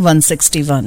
161।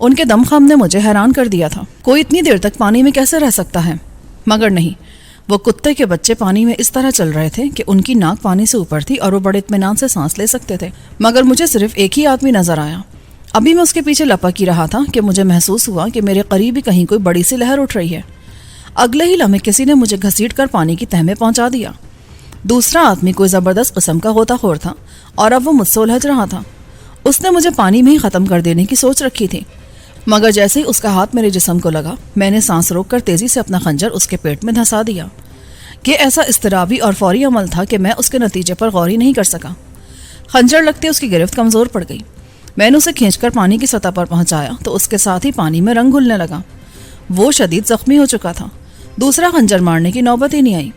ان کے دم خم نے مجھے حیران کر دیا تھا. کوئی اتنی دیر تک پانی میں کیسے رہ سکتا ہے؟ مگر نہیں، وہ کتے کے بچے پانی میں اس طرح چل رہے تھے کہ ان کی ناک پانی سے اوپر تھی اور وہ بڑے اطمینان سے سانس لے سکتے تھے. مگر مجھے صرف ایک ہی آدمی نظر آیا. ابھی میں اس کے پیچھے لپک ہی رہا تھا کہ مجھے محسوس ہوا کہ میرے قریب ہی کہیں کوئی بڑی سی لہر اٹھ رہی ہے. اگلے ہی لمحے کسی نے مجھے گھسیٹ کر پانی کی تہہ میں پہنچا دیا. دوسرا آدمی کوئی زبردست قسم کا غوطہ خور تھا اور اب وہ مجھ سے الجھ رہا تھا. اس نے مجھے پانی میں ہی ختم کر دینے کی سوچ رکھی تھی. مگر جیسے ہی اس کا ہاتھ میرے جسم کو لگا، میں نے سانس روک کر تیزی سے اپنا خنجر اس کے پیٹ میں دھسا دیا. یہ ایسا اضطرابی اور فوری عمل تھا کہ میں اس کے نتیجے پر غور ہی نہیں کر سکا. خنجر لگتے اس کی گرفت کمزور پڑ گئی. میں نے اسے کھینچ کر پانی کی سطح پر پہنچایا تو اس کے ساتھ ہی پانی میں رنگ گھلنے لگا. وہ شدید زخمی ہو چکا تھا. دوسرا خنجر مارنے کی نوبت ہی نہیں آئی.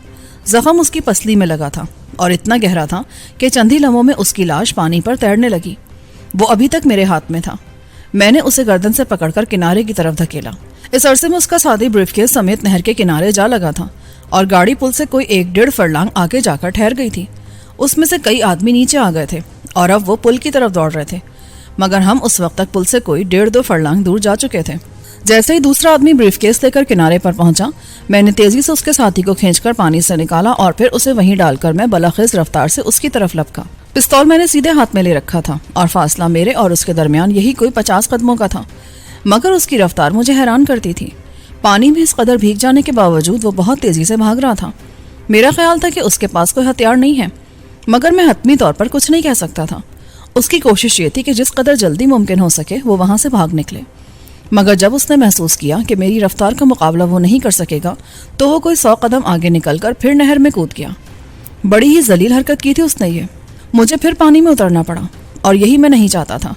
زخم اس کی پسلی میں لگا تھا اور اتنا گہرا تھا کہ چند ہی لمحوں میں اس کی لاش پانی پر تیرنے لگی. وہ ابھی تک میرے ہاتھ میں تھا. میں نے اسے گردن سے پکڑ کر کنارے کی طرف دھکیلا. اس عرصے میں اس کا ساتھی بریف کیس سمیت نہر کے کنارے جا لگا تھا اور گاڑی پل سے کوئی 1-1.5 فرلانگ آگے جا کر ٹھہر گئی تھی. اس میں سے کئی آدمی نیچے آ گئے تھے اور اب وہ پل کی طرف دوڑ رہے تھے. مگر ہم اس وقت تک پل سے کوئی 1.5-2 فرلانگ دور جا چکے تھے. جیسے ہی دوسرا آدمی بریف کیس لے کر کنارے پر پہنچا، میں نے تیزی سے اس کے ساتھی کو کھینچ کر پانی سے نکالا اور پھر اسے وہیں ڈال کر میں بلاخیز رفتار سے اس کی طرف لپکا. پستول میں نے سیدھے ہاتھ میں لے رکھا تھا اور فاصلہ میرے اور اس کے درمیان یہی کوئی 50 قدموں کا تھا. مگر اس کی رفتار مجھے حیران کرتی تھی. پانی میں اس قدر بھیگ جانے کے باوجود وہ بہت تیزی سے بھاگ رہا تھا. میرا خیال تھا کہ اس کے پاس کوئی ہتھیار نہیں ہے، مگر میں حتمی طور پر کچھ نہیں کہہ سکتا تھا. اس کی کوشش یہ تھی کہ جس قدر جلدی ممکن ہو سکے وہ وہاں سے بھاگ نکلے. مگر جب اس نے محسوس کیا کہ میری رفتار کا مقابلہ وہ نہیں کر سکے گا تو وہ کوئی 100 قدم آگے نکل کر پھر نہر میں کود گیا. بڑی ہی ذلیل حرکت کی تھی اس نے یہ. مجھے پھر پانی میں اترنا پڑا اور یہی میں نہیں چاہتا تھا.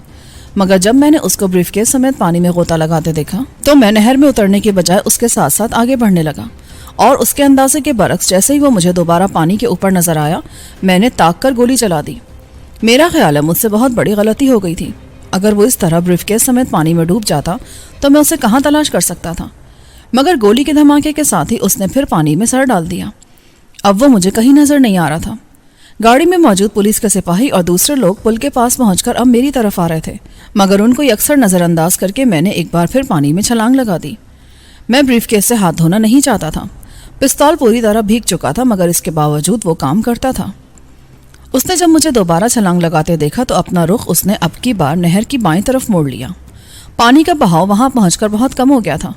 مگر جب میں نے اس کو بریف کیس سمیت پانی میں غوطہ لگاتے دیکھا تو میں نہر میں اترنے کے بجائے اس کے ساتھ ساتھ آگے بڑھنے لگا. اور اس کے اندازے کے برعکس جیسے ہی وہ مجھے دوبارہ پانی کے اوپر نظر آیا، میں نے تاک کر گولی چلا دی. میرا خیال ہے مجھ سے بہت بڑی غلطی ہو گئی تھی. اگر وہ اس طرح بریف کیس سمیت پانی میں ڈوب جاتا تو میں اسے کہاں تلاش کر سکتا تھا. مگر گولی کے دھماکے کے ساتھ ہی اس نے پھر پانی میں سر ڈال دیا. اب وہ مجھے کہیں نظر نہیں آ رہا تھا. گاڑی میں موجود پولیس کے سپاہی اور دوسرے لوگ پل کے پاس پہنچ کر اب میری طرف آ رہے تھے، مگر ان کو اکثر نظر انداز کر کے میں نے ایک بار پھر پانی میں چھلانگ لگا دی. میں بریف کیس سے ہاتھ دھونا نہیں چاہتا تھا. پستول پوری طرح بھیگ چکا تھا مگر اس کے باوجود وہ کام کرتا تھا. اس نے جب مجھے دوبارہ چھلانگ لگاتے دیکھا تو اپنا رخ اس نے اب کی بار نہر کی بائیں طرف موڑ لیا. پانی کا بہاؤ وہاں پہنچ کر بہت کم ہو گیا تھا.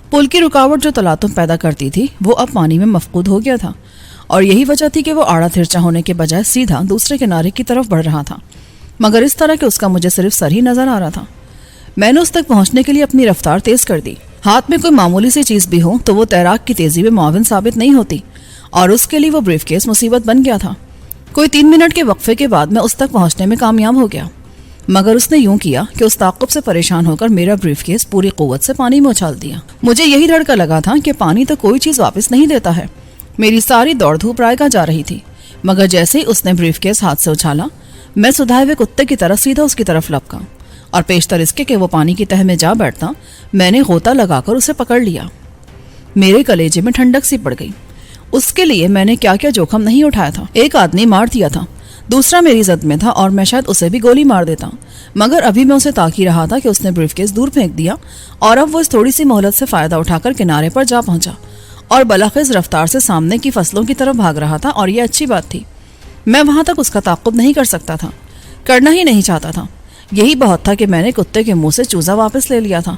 پل کی رکاوٹ جو تلاطم پیدا کرتی تھی وہ اب پانی میں مفقود ہو گیا تھا اور یہی وجہ تھی کہ وہ آڑا ترچا ہونے کے بجائے سیدھا دوسرے کنارے کی طرف بڑھ رہا تھا، مگر اس طرح کہ اس کا مجھے صرف سر ہی نظر آ رہا تھا. میں نے اس تک پہنچنے کے لیے اپنی رفتار تیز کر دی. ہاتھ میں کوئی معمولی سی چیز بھی ہو تو وہ تیراک کی تیزی میں معاون ثابت نہیں ہوتی اور اس کے لیے وہ بریف کیس مصیبت بن گیا تھا. کوئی 3 منٹ کے وقفے کے بعد میں اس تک پہنچنے میں کامیاب ہو گیا، مگر اس نے یوں کیا کہ اس تعاقب سے پریشان ہو کر میرا بریف کیس پوری قوت سے پانی میں اچھال دیا. مجھے یہی دھڑکا لگا تھا کہ پانی تو کوئی چیز واپس نہیں دیتا ہے. میری ساری دوڑ دھوپ رائے گاہ جا رہی تھی، مگر جیسے ہی اس نے بریف کیس ہاتھ سے اچھالا میں سدھائے ہوئے کتے کی طرح سیدھا اس کی طرف لپکا اور پیشتر اس کے کہ وہ پانی کی تہہ میں جا بیٹھتا میں نے غوطہ لگا کر اسے پکڑ لیا. میرے کلیجے میں ٹھنڈک سی پڑ گئی. اس کے لیے میں نے کیا کیا جوخم نہیں اٹھایا تھا. ایک آدمی مار دیا تھا، دوسرا میری زد میں تھا اور میں شاید اسے بھی گولی مار دیتا، مگر ابھی میں اسے تاک ہی رہا تھا کہ اس نے بریف کیس دور پھینک دیا اور اب وہ اس تھوڑی سی مہلت سے فائدہ اٹھا کر کنارے پر جا پہنچا اور بلاخیز رفتار سے سامنے کی فصلوں کی طرف بھاگ رہا تھا. اور یہ اچھی بات تھی. میں وہاں تک اس کا تعاقب نہیں کر سکتا تھا، کرنا ہی نہیں چاہتا تھا. یہی بہت تھا کہ میں نے کتے کے منہ سے چوزا واپس لے لیا تھا.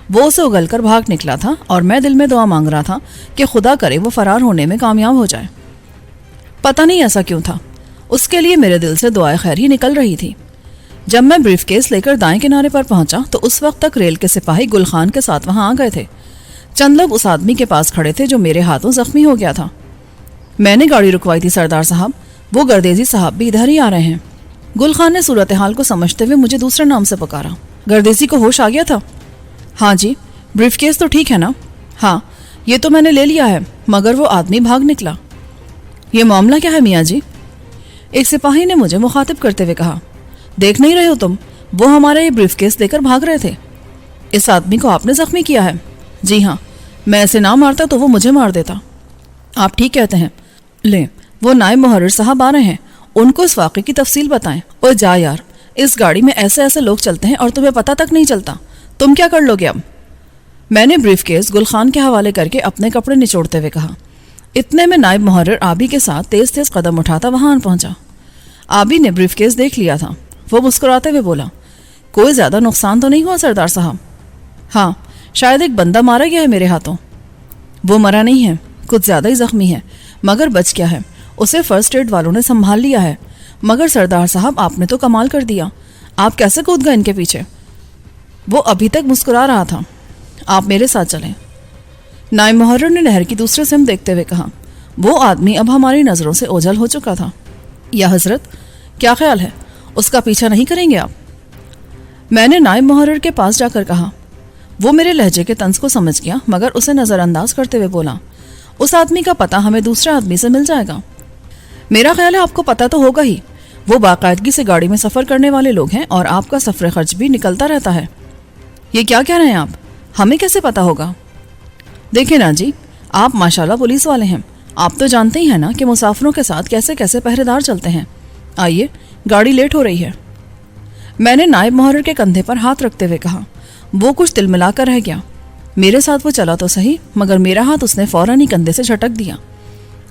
وہ اسے اگل کر بھاگ نکلا تھا اور میں دل میں دعا مانگ رہا تھا کہ خدا کرے وہ فرار ہونے میں کامیاب ہو جائے. پتہ نہیں ایسا کیوں تھا، اس کے لیے میرے دل سے دعائے خیر ہی نکل رہی تھی. جب میں بریف کیس لے کر دائیں کنارے پر پہنچا تو اس وقت تک ریل کے سپاہی گل خان کے ساتھ وہاں آ گئے تھے. چند لوگ اس آدمی کے پاس کھڑے تھے جو میرے ہاتھوں زخمی ہو گیا تھا. میں نے گاڑی رکوائی تھی سردار صاحب، وہ گردیزی صاحب بھی ادھر ہی آ رہے ہیں. گل خان نے صورتحال کو سمجھتے ہوئے مجھے دوسرے نام سے پکارا. گردیزی کو ہوش آ گیا تھا؟ ہاں جی. بریف کیس تو ٹھیک ہے نا؟ ہاں یہ تو میں نے لے لیا ہے، مگر وہ آدمی بھاگ نکلا. یہ معاملہ کیا ہے میاں جی؟ ایک سپاہی نے مجھے مخاطب کرتے ہوئے کہا. دیکھ نہیں رہے ہو تم، وہ ہمارا یہ بریف کیس لے کر بھاگ رہے تھے. اس آدمی کو آپ نے زخمی کیا ہے؟ جی ہاں، میں ایسے نہ مارتا تو وہ مجھے مار دیتا. آپ ٹھیک کہتے ہیں. لیں، وہ نائب محرر صاحب آ رہے ہیں، ان کو اس واقعے کی تفصیل بتائیں. اور جا یار، اس گاڑی میں ایسے ایسے لوگ چلتے ہیں اور تمہیں پتہ تک نہیں چلتا. تم کیا کر لو گے اب؟ میں نے بریف کیس گل خان کے حوالے کر کے اپنے کپڑے نچوڑتے ہوئے کہا۔ اتنے میں نائب محرر آبی کے ساتھ تیز تیز قدم اٹھاتا وہاں آن پہنچا۔ آبی نے بریف کیس دیکھ لیا تھا۔ وہ مسکراتے ہوئے بولا، کوئی زیادہ نقصان تو نہیں ہوا سردار صاحب؟ ہاں، شاید ایک بندہ مارا گیا ہے میرے ہاتھوں۔ وہ مرا نہیں ہے، کچھ زیادہ ہی زخمی ہے، مگر بچ گیا ہے۔ اسے فرسٹ ایڈ والوں نے سنبھال لیا ہے۔ مگر سردار صاحب آپ نے تو کمال کر دیا، آپ کیسے کود گئے ان کے پیچھے؟ وہ ابھی تک مسکرا رہا تھا۔ آپ میرے ساتھ چلیں۔ نائب محرر نے نہر کی دوسرے سمت دیکھتے ہوئے کہا۔ وہ آدمی اب ہماری نظروں سے اوجھل ہو چکا تھا۔ یا حضرت، کیا خیال ہے، اس کا پیچھا نہیں کریں گے آپ؟ میں نے نائب محرر کے پاس جا کر کہا۔ وہ میرے لہجے کے طنز کو سمجھ گیا، مگر اسے نظر انداز کرتے ہوئے بولا، اس آدمی کا پتہ ہمیں دوسرے آدمی سے مل جائے گا۔ میرا خیال ہے آپ کو پتہ تو ہوگا ہی، وہ باقاعدگی سے گاڑی میں سفر کرنے والے لوگ ہیں اور آپ کا سفر خرچ بھی نکلتا رہتا ہے۔ یہ کیا کہہ رہے ہیں آپ؟ ہمیں کیسے پتہ ہوگا؟ دیکھیں نا جی، آپ ماشاءاللہ پولیس والے ہیں، آپ تو جانتے ہی ہیں نا کہ مسافروں کے ساتھ کیسے کیسے پہرے دار چلتے ہیں۔ آئیے، گاڑی لیٹ ہو رہی ہے۔ میں نے نائب محرر کے کندھے پر ہاتھ رکھتے ہوئے کہا۔ وہ کچھ دل ملا کر رہ گیا۔ میرے ساتھ وہ چلا تو صحیح، مگر میرا ہاتھ اس نے فوراً ہی کندھے سے جھٹک دیا۔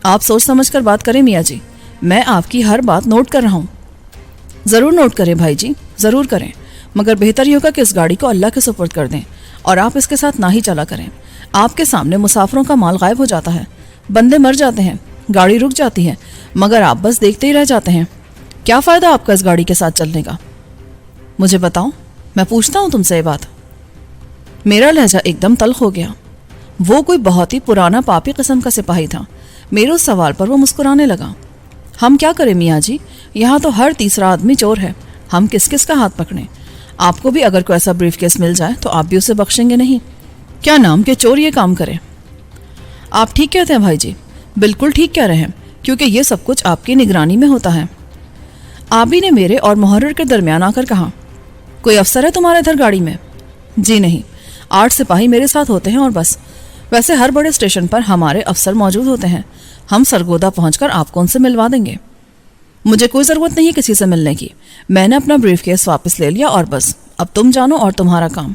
آپ سوچ سمجھ کر بات کریں میاں جی، میں آپ کی ہر بات نوٹ کر رہا ہوں۔ ضرور نوٹ کریں بھائی جی، ضرور کریں، مگر بہتر یہ ہوگا کہ اس گاڑی کو اللہ کے سپرد کر دیں اور آپ اس کے ساتھ نہ ہی چلا کریں۔ آپ کے سامنے مسافروں کا مال غائب ہو جاتا ہے، بندے مر جاتے ہیں، گاڑی رک جاتی ہے، مگر آپ بس دیکھتے ہی رہ جاتے ہیں۔ کیا فائدہ آپ کا اس گاڑی کے ساتھ چلنے کا؟ مجھے بتاؤ، میں پوچھتا ہوں تم سے یہ بات۔ میرا لہجہ ایک دم تلخ ہو گیا۔ وہ کوئی بہت ہی پرانا پاپی قسم کا سپاہی تھا۔ میرے اس سوال پر وہ مسکرانے لگا۔ ہم کیا کریں میاں جی، یہاں تو ہر تیسرا آدمی چور ہے، ہم کس کس کا ہاتھ پکڑیں؟ آپ کو بھی اگر کوئی ایسا بریف کیس مل جائے تو آپ بھی اسے بخشیں گے نہیں؟ کیا نام کہ چور یہ کام کرے؟ آپ ٹھیک کہتے ہیں بھائی جی، بالکل ٹھیک کہہ رہے ہیں، کیونکہ یہ سب کچھ آپ کی نگرانی میں ہوتا ہے۔ آبی نے میرے اور محرر کے درمیان آ کر کہا، کوئی افسر ہے تمہارے ادھر گاڑی میں؟ جی نہیں، 8 سپاہی میرے ساتھ ہوتے ہیں اور بس۔ ویسے ہر بڑے اسٹیشن پر ہمارے افسر موجود ہوتے ہیں، ہم سرگودا پہنچ کر آپ کو ان سے ملوا دیں گے۔ مجھے کوئی ضرورت نہیں کسی سے ملنے کی، میں نے اپنا بریف کیس واپس لے لیا اور بس، اب تم جانو اور تمہارا کام۔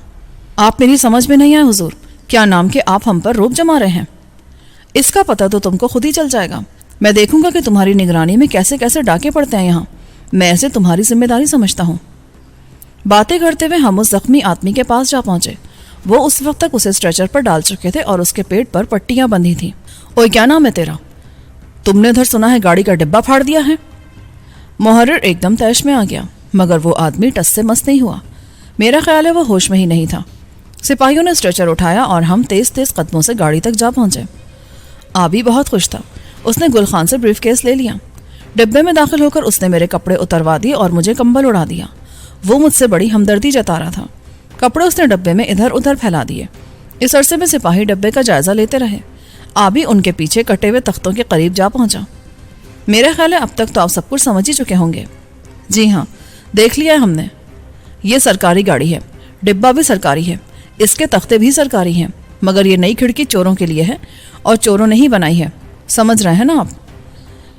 آپ میری سمجھ میں نہیں آئے حضور، کیا نام کہ آپ ہم پر روب جما رہے ہیں؟ اس کا پتہ تو تم کو خود ہی چل جائے گا۔ میں دیکھوں گا کہ تمہاری نگرانی میں کیسے کیسے ڈاکے پڑتے ہیں یہاں، میں اسے تمہاری ذمہ داری سمجھتا ہوں۔ باتیں کرتے ہوئے ہم اس زخمی آدمی کے پاس جا پہنچے۔ وہ اس وقت تک اسے اسٹریچر پر ڈال چکے تھے اور اس کے پیٹ پر پٹیاں بندھی تھیں۔ اوئے، کیا نام ہے تیرا؟ تم نے ادھر سنا ہے گاڑی کا ڈبہ پھاڑ دیا ہے؟ محرر ایک دم تیش میں آ گیا، مگر وہ آدمی ٹس سے مس نہیں ہوا۔ میرا خیال ہے وہ ہوش میں ہی نہیں تھا۔ سپاہیوں نے اسٹریچر اٹھایا اور ہم تیز تیز قدموں سے گاڑی تک جا پہنچے۔ آبی بہت خوش تھا، اس نے گل خان سے بریف کیس لے لیا۔ ڈبے میں داخل ہو کر اس نے میرے کپڑے اتروا دیے اور مجھے کمبل اڑا دیا۔ وہ مجھ سے بڑی ہمدردی جتا رہا تھا۔ کپڑے اس نے ڈبے میں ادھر ادھر پھیلا دیے۔ اس عرصے میں سپاہی ڈبے کا جائزہ لیتے رہے۔ آبی ان کے پیچھے کٹے ہوئے تختوں کے قریب جا پہنچا۔ میرا خیال ہے اب تک تو آپ سب کچھ سمجھ ہی چکے ہوں گے۔ جی ہاں، دیکھ لیا ہے ہم نے۔ یہ سرکاری گاڑی ہے، ڈبہ بھی سرکاری ہے، اس کے تختے بھی سرکاری ہیں، مگر یہ نئی کھڑکی چوروں کے لیے ہے اور چوروں نے ہی بنائی ہے۔ سمجھ رہے ہیں نا آپ؟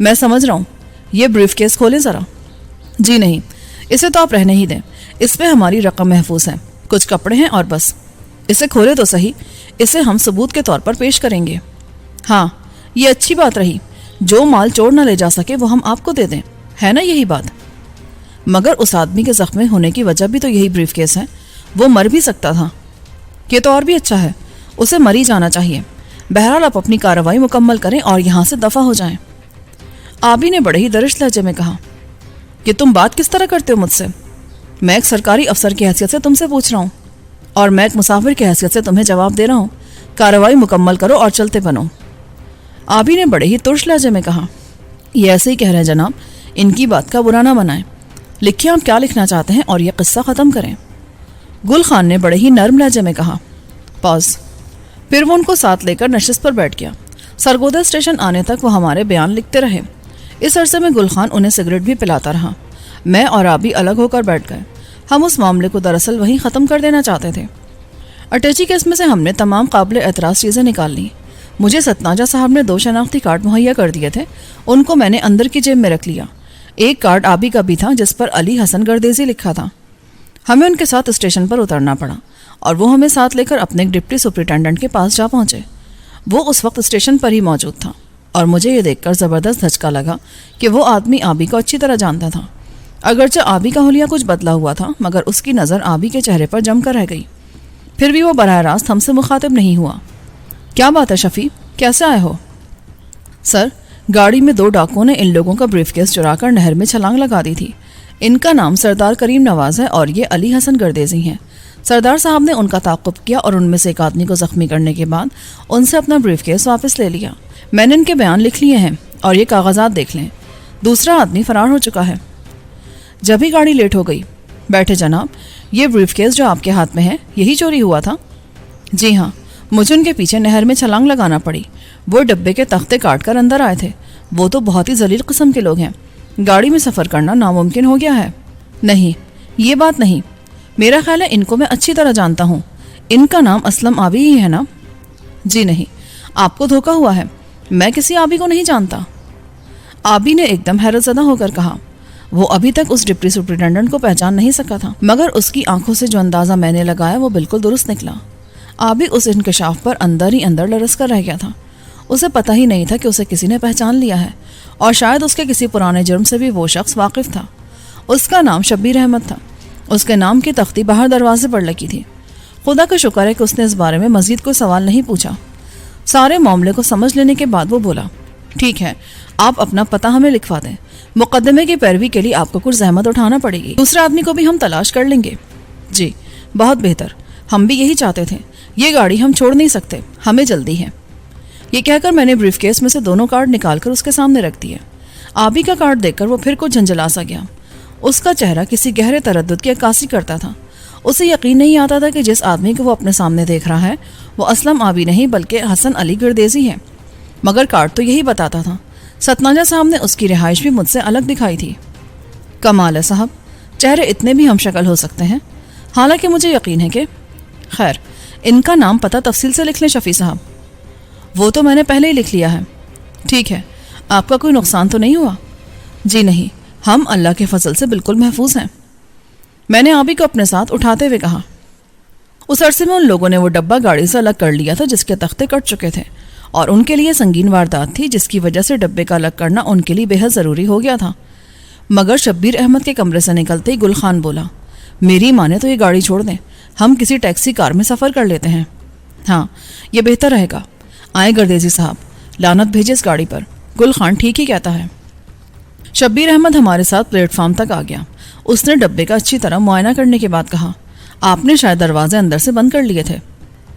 میں سمجھ رہا ہوں۔ یہ بریف کیس کھولیں ذرا۔ جی نہیں، اسے تو آپ رہنے ہی دیں، اس پہ ہماری رقم محفوظ ہے، کچھ کپڑے ہیں اور بس۔ اسے کھولے تو صحیح، اسے ہم ثبوت کے طور پر پیش کریں گے۔ ہاں، یہ اچھی بات رہی، جو مال چور نہ لے جا سکے وہ ہم آپ کو دے دیں، ہے نا یہی بات؟ مگر اس آدمی کے زخمی ہونے کی وجہ بھی تو یہی بریف کیس ہے، وہ مر بھی سکتا تھا۔ یہ تو اور بھی اچھا ہے، اسے مر ہی جانا چاہیے۔ بہرحال آپ اپنی کارروائی مکمل کریں اور یہاں سے دفع ہو جائیں۔ آبی نے بڑے ہی درش لہجے میں کہا، کہ تم بات کس طرح کرتے ہو مجھ سے؟ میں ایک سرکاری افسر کی حیثیت سے تم سے پوچھ رہا ہوں، اور میں ایک مسافر کی حیثیت سے تمہیں جواب دے رہا ہوں۔ کارروائی مکمل کرو اور چلتے بنو۔ آبی نے بڑے ہی ترش لہجے میں کہا، یہ ایسے ہی کہہ رہے ہیں جناب، ان کی بات کا برا نہ بنائیں، لکھیں آپ کیا لکھنا چاہتے ہیں اور یہ قصہ ختم کریں۔ گل خان نے بڑے ہی نرم لہجے میں کہا، پاز۔ پھر وہ ان کو ساتھ لے کر نشست پر بیٹھ گیا۔ سرگودا اسٹیشن آنے تک وہ ہمارے بیان لکھتے رہے۔ اس عرصے میں گل خان انہیں سگریٹ بھی پلاتا رہا۔ میں اور آبی الگ ہو کر بیٹھ گئے۔ ہم اس معاملے کو دراصل وہیں ختم کر دینا چاہتے تھے۔ اٹیچی کیس میں سے ہم نے تمام قابل اعتراض چیزیں نکال لیں۔ مجھے ستناجہ صاحب نے 2 شناختی کارڈ مہیا کر دیے تھے، ان کو میں نے اندر کی جیب میں رکھ لیا۔ ایک کارڈ آبی کا بھی تھا جس پر علی حسن گردیزی لکھا تھا۔ ہمیں ان کے ساتھ اسٹیشن پر اترنا پڑا اور وہ ہمیں ساتھ لے کر اپنے ڈپٹی سپرنٹینڈنٹ کے پاس جا پہنچے۔ وہ اس وقت اسٹیشن پر ہی موجود تھا اور مجھے یہ دیکھ کر زبردست دھچکا لگا کہ وہ آدمی آبی کو اچھی طرح جانتا تھا۔ اگرچہ آبی کا حلیہ کچھ بدلا ہوا تھا مگر اس کی نظر آبی کے چہرے پر جم کر رہ گئی۔ پھر بھی وہ براہ راست ہم سے مخاطب نہیں ہوا۔ کیا بات ہے شفیع، کیسے آئے ہو؟ سر، گاڑی میں 2 ڈاکوؤں نے ان لوگوں کا بریف کیس چرا کر نہر میں چھلانگ لگا دی تھی۔ ان کا نام سردار کریم نواز ہے اور یہ علی حسن گردیزی ہیں۔ سردار صاحب نے ان کا تعاقب کیا اور ان میں سے ایک آدمی کو زخمی کرنے کے بعد ان سے اپنا بریف کیس واپس لے لیا۔ میں نے ان کے بیان لکھ لیے ہیں اور یہ کاغذات دیکھ لیں۔ دوسرا آدمی فرار ہو چکا ہے۔ جب ہی گاڑی لیٹ ہو گئی۔ بیٹھے جناب، یہ بریف کیس جو آپ کے ہاتھ میں ہے یہی چوری ہوا تھا؟ جی ہاں، مجھے ان کے پیچھے نہر میں چھلانگ لگانا پڑی۔ وہ ڈبے کے تختے کاٹ کر اندر آئے تھے۔ وہ تو بہت ہی ذلیل قسم کے لوگ ہیں، گاڑی میں سفر کرنا ناممکن ہو گیا ہے۔ نہیں، یہ بات نہیں، میرا خیال ہے ان کو میں اچھی طرح جانتا ہوں۔ ان کا نام اسلم آبی ہی ہے نا؟ جی نہیں، آپ کو دھوکا ہوا ہے، میں کسی آبی کو نہیں جانتا۔ آبی نے ایک دم حیرت زدہ ہو کر کہا۔ وہ ابھی تک اس ڈپٹی سپرنٹینڈنٹ کو پہچان نہیں سکا تھا مگر اس کی آنکھوں سے جو اندازہ میں نے لگایا وہ بالکل درست نکلا۔ آبی اس انکشاف پر اندر ہی اندر لرز کر رہ گیا تھا۔ اسے پتہ ہی نہیں تھا کہ اسے کسی نے پہچان لیا ہے اور شاید اس کے کسی پرانے جرم سے بھی وہ شخص واقف تھا۔ اس کا نام شبیر احمد تھا۔ اس کے نام کی تختی باہر دروازے پر لگی تھی۔ خدا کا شکر ہے کہ اس نے اس بارے میں مزید کوئی سوال نہیں پوچھا۔ سارے معاملے کو سمجھ لینے کے بعد وہ بولا، ٹھیک ہے، آپ اپنا پتہ ہمیں لکھوا دیں۔ مقدمے کی پیروی کے لیے آپ کو کچھ زحمت اٹھانا پڑے گی۔ دوسرے آدمی کو بھی ہم تلاش کر لیں گے۔ جی، بہت بہتر، ہم بھی یہی چاہتے تھے۔ یہ گاڑی ہم چھوڑ نہیں سکتے، ہمیں جلدی ہے۔ یہ کہہ کر میں نے بریف کیس میں سے 2 کارڈ نکال کر اس کے سامنے رکھ دیے۔ آبی کا کارڈ دیکھ کر وہ پھر کچھ جھنجھلا سا گیا۔ اس کا چہرہ کسی گہرے تردد کی عکاسی کرتا تھا۔ اسے یقین نہیں آتا تھا کہ جس آدمی کو وہ اپنے سامنے دیکھ رہا ہے وہ اسلم آبی نہیں بلکہ حسن علی گردیزی ہے، مگر کارڈ تو یہی بتاتا تھا۔ ستناجہ صاحب نے اس کی رہائش بھی مجھ سے الگ دکھائی تھی۔ کمال ہے صاحب، چہرے اتنے بھی ہم شکل ہو سکتے ہیں، حالانکہ مجھے یقین ہے کہ خیر، ان کا نام پتہ تفصیل سے لکھ لیں شفیع صاحب۔ وہ تو میں نے پہلے ہی لکھ لیا ہے۔ ٹھیک ہے، آپ کا کوئی نقصان تو نہیں ہوا؟ جی نہیں، ہم اللہ کے فضل سے بالکل محفوظ ہیں۔ میں نے آبی کو اپنے ساتھ اٹھاتے ہوئے کہا۔ اس عرصے میں ان لوگوں نے وہ ڈبہ گاڑی سے الگ کر لیا تھا جس کے تختے کٹ چکے تھے اور ان کے لیے سنگین واردات تھی جس کی وجہ سے ڈبے کا الگ کرنا ان کے لیے بے حد ضروری ہو گیا تھا۔ مگر شبیر احمد کے کمرے سے نکلتے ہی گل خان بولا، میری مانے تو یہ گاڑی چھوڑ دیں، ہم کسی ٹیکسی کار میں سفر کر لیتے ہیں۔ ہاں، یہ بہتر رہے گا۔ آئیں گردیزی صاحب، لعنت بھیجے اس گاڑی پر، گل خان ٹھیک ہی کہتا ہے۔ شبیر احمد ہمارے ساتھ پلیٹ فارم تک آ گیا۔ اس نے ڈبے کا اچھی طرح معائنہ کرنے کے بعد کہا، آپ نے شاید دروازے اندر سے بند کر لیے تھے۔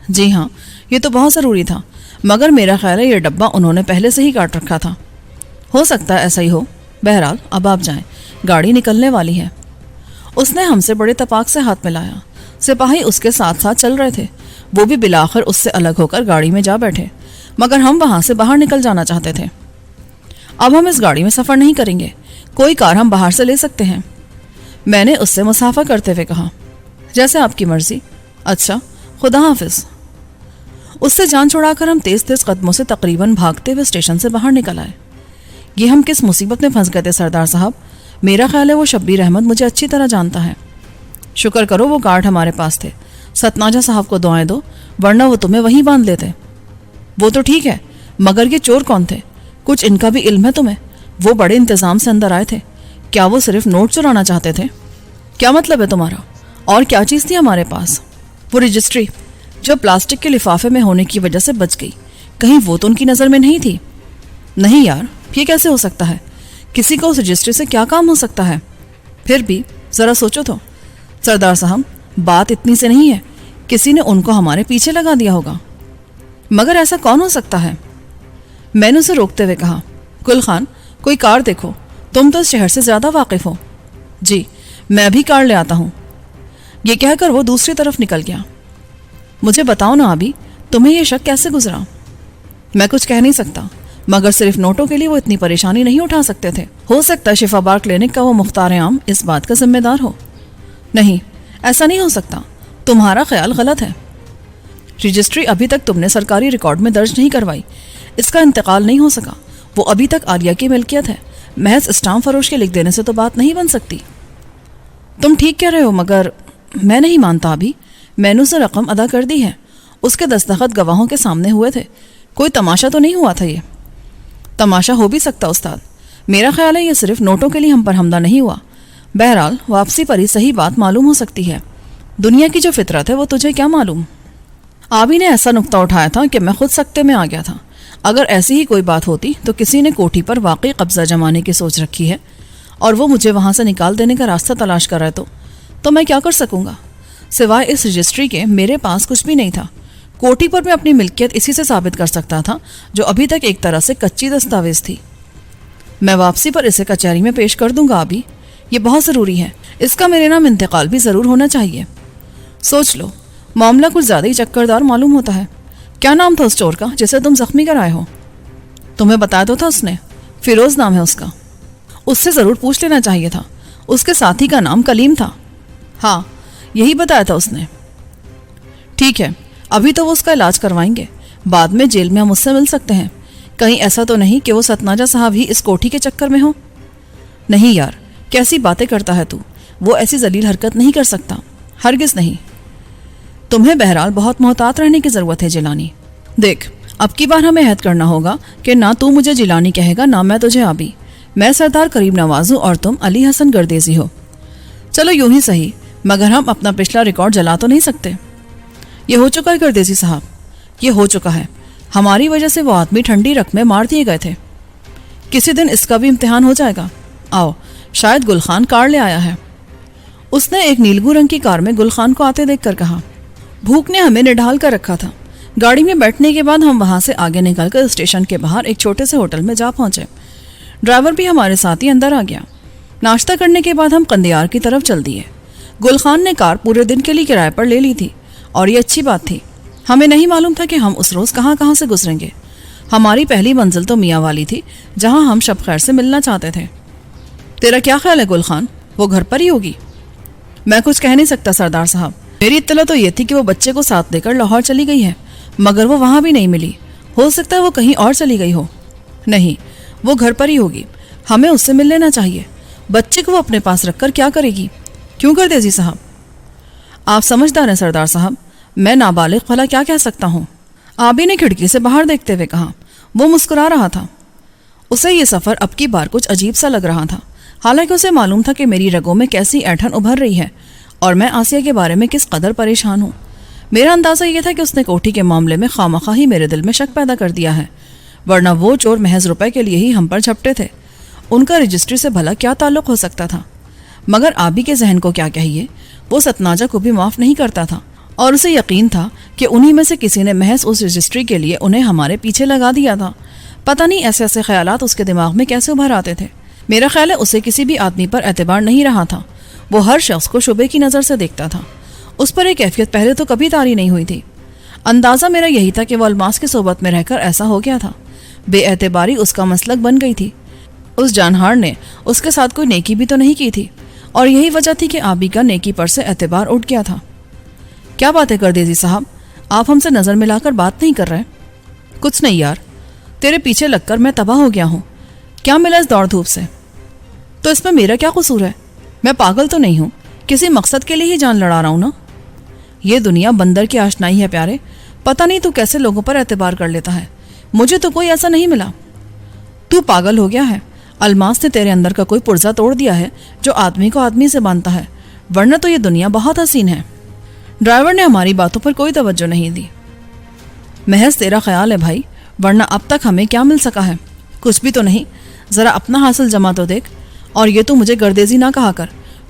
جی ہاں، یہ تو بہت ضروری تھا، مگر میرا خیال ہے یہ ڈبہ انہوں نے پہلے سے ہی کاٹ رکھا تھا۔ ہو سکتا ہے ایسا ہی ہو۔ بہرحال اب آپ جائیں، گاڑی نکلنے والی ہے۔ اس نے ہم سے بڑے تپاک سے ہاتھ ملایا۔ سپاہی اس کے ساتھ ساتھ چل رہے تھے، وہ بھی بالآخر اس سے الگ ہو کر گاڑی میں جا بیٹھے، مگر ہم وہاں سے باہر نکل جانا چاہتے تھے۔ اب ہم اس گاڑی میں سفر نہیں کریں گے، کوئی کار ہم باہر سے لے سکتے ہیں۔ میں نے اس سے مصافحہ کرتے ہوئے کہا، جیسے آپ کی مرضی۔ اچھا، خدا حافظ۔ اس سے جان چھڑا کر ہم تیز تیز قدموں سے تقریباً بھاگتے ہوئے اسٹیشن سے باہر نکل آئے۔ یہ ہم کس مصیبت میں پھنس گئے تھے سردار صاحب؟ میرا خیال ہے وہ شبیر احمد مجھے اچھی طرح جانتا ہے۔ شکر کرو وہ کارڈ ہمارے پاس تھے، ستناجہ صاحب کو دعائیں دو، ورنہ وہ تمہیں وہیں باندھ لیتے۔ وہ تو ٹھیک ہے، مگر یہ چور کون تھے؟ کچھ ان کا بھی علم ہے تمہیں؟ وہ بڑے انتظام سے اندر آئے تھے، کیا وہ صرف نوٹ چرانا چاہتے تھے؟ کیا مطلب ہے تمہارا؟ اور کیا چیز تھی ہمارے پاس؟ وہ رجسٹری جو پلاسٹک کے لفافے میں ہونے کی وجہ سے بچ گئی، کہیں وہ تو ان کی نظر میں نہیں تھی؟ نہیں یار، یہ کیسے ہو سکتا ہے؟ کسی کو اس رجسٹری سے کیا کام ہو سکتا ہے؟ پھر بھی ذرا سوچو تو سردار صاحب، بات اتنی سے نہیں ہے، کسی نے ان کو ہمارے پیچھے لگا دیا ہوگا۔ مگر ایسا کون ہو سکتا ہے؟ میں نے اسے روکتے ہوئے کہا، گل خان، کوئی کار دیکھو، تم تو اس شہر سے زیادہ واقف ہو۔ جی، میں ابھی کار لے آتا ہوں۔ یہ کہہ کر وہ دوسری طرف نکل گیا۔ مجھے بتاؤ نا ابھی، تمہیں یہ شک کیسے گزرا؟ میں کچھ کہہ نہیں سکتا، مگر صرف نوٹوں کے لیے وہ اتنی پریشانی نہیں اٹھا سکتے تھے۔ ہو سکتا ہے شفا بار کلینک کا وہ مختار عام اس بات کا ذمہ دار ہو۔ نہیں، ایسا نہیں ہو سکتا، تمہارا خیال غلط ہے۔ رجسٹری ابھی تک تم نے سرکاری ریکارڈ میں درج نہیں کروائی، اس کا انتقال نہیں ہو سکا، وہ ابھی تک عالیہ کی ملکیت ہے، محض اسٹامپ فروش کے لکھ دینے سے تو بات نہیں بن سکتی۔ تم ٹھیک کہہ رہے ہو، مگر میں نہیں مانتا ابھی، میں نے اسے رقم ادا کر دی ہے. اس کے دستخط گواہوں کے سامنے ہوئے تھے. کوئی تماشا تو نہیں ہوا تھا. یہ تماشا ہو بھی سکتا استاد. میرا خیال ہے یہ صرف نوٹوں کے لیے ہم پر حملہ نہیں ہوا. بہرحال واپسی پر ہی صحیح بات معلوم ہو سکتی ہے. دنیا کی جو فطرت ہے وہ تجھے کیا معلوم. آبی نے ایسا نقطہ اٹھایا تھا کہ میں خود سکتے میں آ گیا تھا. اگر ایسی ہی کوئی بات ہوتی تو کسی نے کوٹھی پر واقعی قبضہ جمانے کی سوچ رکھی ہے اور وہ مجھے وہاں سے نکال دینے کا راستہ تلاش کر رہا ہے تو میں کیا کر سکوں گا. سوائے اس رجسٹری کے میرے پاس کچھ بھی نہیں تھا. کوٹھی پر میں اپنی ملکیت اسی سے ثابت کر سکتا تھا جو ابھی تک ایک طرح سے کچی دستاویز تھی. میں واپسی پر اسے کچہری میں پیش کر دوں گا. ابھی یہ بہت ضروری ہے. اس کا میرے نام انتقال بھی ضرور ہونا چاہیے. سوچ لو, معاملہ کچھ زیادہ ہی چکردار معلوم ہوتا ہے. کیا نام تھا اس چور کا جسے تم زخمی کرائے ہو؟ تمہیں بتایا تو تھا اس نے. فیروز نام ہے اس کا. اس سے ضرور پوچھ لینا چاہیے تھا. اس کے ساتھی کا نام کلیم تھا. ہاں, یہی بتایا تھا اس نے. ٹھیک ہے, ابھی تو وہ اس کا علاج کروائیں گے. بعد میں جیل میں ہم اس سے مل سکتے ہیں. کہیں ایسا تو نہیں کہ وہ ستناجہ صاحب ہی اس کوٹھی کے چکر میں ہو؟ نہیں یار, کیسی باتیں کرتا ہے تو. وہ ایسی ذلیل حرکت نہیں کر سکتا. ہرگز نہیں. تمہیں بہرحال بہت محتاط رہنے کی ضرورت ہے جیلانی. دیکھ, اب کی بار ہمیں عہد کرنا ہوگا کہ نہ تو مجھے جیلانی کہے گا نہ میں تجھے آبی. میں سردار کریم نواز ہوں اور تم علی حسن گردیزی ہو. چلو یوں ہی صحیح, مگر ہم اپنا پچھلا ریکارڈ جلا تو نہیں سکتے. یہ ہو چکا ہے گردیزی صاحب, یہ ہو چکا ہے. ہماری وجہ سے وہ آدمی ٹھنڈی رکھ میں مار دیے گئے تھے. کسی دن اس کا بھی امتحان ہو جائے گا. آؤ, شاید گل خان کار لے آیا ہے. اس نے ایک نیلگو رنگ کی کار میں گل خان کو آتے دیکھ کر کہا. بھوک نے ہمیں نڈھال کر رکھا تھا. گاڑی میں بیٹھنے کے بعد ہم وہاں سے آگے نکل کر اسٹیشن کے باہر ایک چھوٹے سے ہوٹل میں جا پہنچے. ڈرائیور بھی ہمارے ساتھ ہی اندر آ گیا. ناشتہ کرنے کے بعد ہم قندیار کی طرف چل دیے. گل خان نے کار پورے دن کے لیے کرائے پر لے لی تھی اور یہ اچھی بات تھی. ہمیں نہیں معلوم تھا کہ ہم اس روز کہاں سے گزریں گے. ہماری پہلی منزل تو میاں والی تھی جہاں ہم شب خیر سے ملنا چاہتے تھے. تیرا کیا خیال ہے گل خان, وہ گھر پر ہی ہوگی؟ میں کچھ کہہ نہیں سکتا سردار صاحب. میری اطلاع تو یہ تھی کہ وہ بچے کو ساتھ لے کر لاہور چلی گئی ہے, مگر وہ وہاں بھی نہیں ملی. ہو سکتا ہے وہ کہیں اور چلی گئی ہو. نہیں, وہ گھر پر ہی ہوگی. ہمیں اس سے مل لینا چاہیے. بچے کو وہ اپنے پاس رکھ کر کیا کرے گی؟ کیوں گردیزی صاحب؟ آپ سمجھدار ہیں سردار صاحب. میں نابالغ بھلا کیا کہہ سکتا ہوں. آبی نے کھڑکی سے باہر دیکھتے ہوئے کہا. وہ مسکرا رہا تھا. اسے یہ سفر اب کی بار کچھ عجیب سا لگ رہا تھا. حالانکہ اسے معلوم تھا کہ میری رگوں میں کیسی ایٹھن ابھر رہی ہے اور میں آسیہ کے بارے میں کس قدر پریشان ہوں. میرا اندازہ یہ تھا کہ اس نے کوٹھی کے معاملے میں خواہ ہی میرے دل میں شک پیدا کر دیا ہے, ورنہ وہ چور محض روپے کے لیے ہی ہم پر جھپٹے تھے. ان کا رجسٹری سے بھلا کیا تعلق ہو سکتا تھا؟ مگر آبی کے ذہن کو کیا کہیے, وہ ستناجہ کو بھی معاف نہیں کرتا تھا اور اسے یقین تھا کہ انہی میں سے کسی نے محض اس رجسٹری کے لیے انہیں ہمارے پیچھے لگا دیا تھا. پتہ نہیں ایسے خیالات اس کے دماغ میں کیسے ابھر آتے تھے. میرا خیال ہے اسے کسی بھی آدمی پر اعتبار نہیں رہا تھا. وہ ہر شخص کو شبے کی نظر سے دیکھتا تھا. اس پر ایک کیفیت پہلے تو کبھی طاری نہیں ہوئی تھی. اندازہ میرا یہی تھا کہ وہ الماس کی صحبت میں رہ کر ایسا ہو گیا تھا. بے اعتباری اس کا مسلک بن گئی تھی. اس جانہار نے اس کے ساتھ کوئی نیکی بھی تو نہیں کی تھی اور یہی وجہ تھی کہ آبی کا نیکی پر سے اعتبار اٹھ گیا تھا. کیا باتیں گردیزی صاحب, آپ ہم سے نظر ملا کر بات نہیں کر رہے؟ کچھ نہیں یار, تیرے پیچھے لگ کر میں تباہ ہو گیا ہوں. کیا ملا اس دوڑ دھوپ سے؟ تو اس میں میرا کیا قصور ہے؟ میں پاگل تو نہیں ہوں, کسی مقصد کے لیے ہی جان لڑا رہا ہوں نا. یہ دنیا بندر کی آشنائی ہے پیارے. پتہ نہیں تو کیسے لوگوں پر اعتبار کر لیتا ہے. مجھے تو کوئی ایسا نہیں ملا. تو پاگل ہو گیا ہے. الماس نے تیرے اندر کا کوئی پرزہ توڑ دیا ہے جو آدمی کو آدمی سے باندھتا ہے, ورنہ تو یہ دنیا بہت حسین ہے. ڈرائیور نے ہماری باتوں پر کوئی توجہ نہیں دی. محض تیرا خیال ہے بھائی, ورنہ اب تک ہمیں کیا مل سکا ہے؟ کچھ بھی تو نہیں. ذرا اپنا حاصل جمع تو دیکھ. اور یہ تو مجھے گردیزی نہ کہا کر,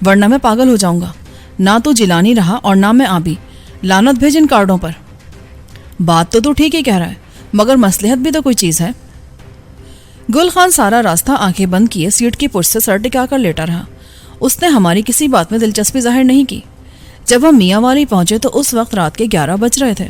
ورنہ میں پاگل ہو جاؤں گا. نہ تو جیلانی رہا اور نہ میں آبی. لعنت بھیج ان کارڈوں پر. بات تو ٹھیک ہی کہہ رہا ہے, مگر مصلحت بھی تو کوئی چیز ہے. گل خان سارا راستہ آنکھیں بند کیے سیٹ کی پشت سے سر ٹکا کر لیٹا رہا. اس نے ہماری کسی بات میں دلچسپی ظاہر نہیں کی. جب ہم میاں والی پہنچے تو اس وقت رات کے 11 بج رہے تھے.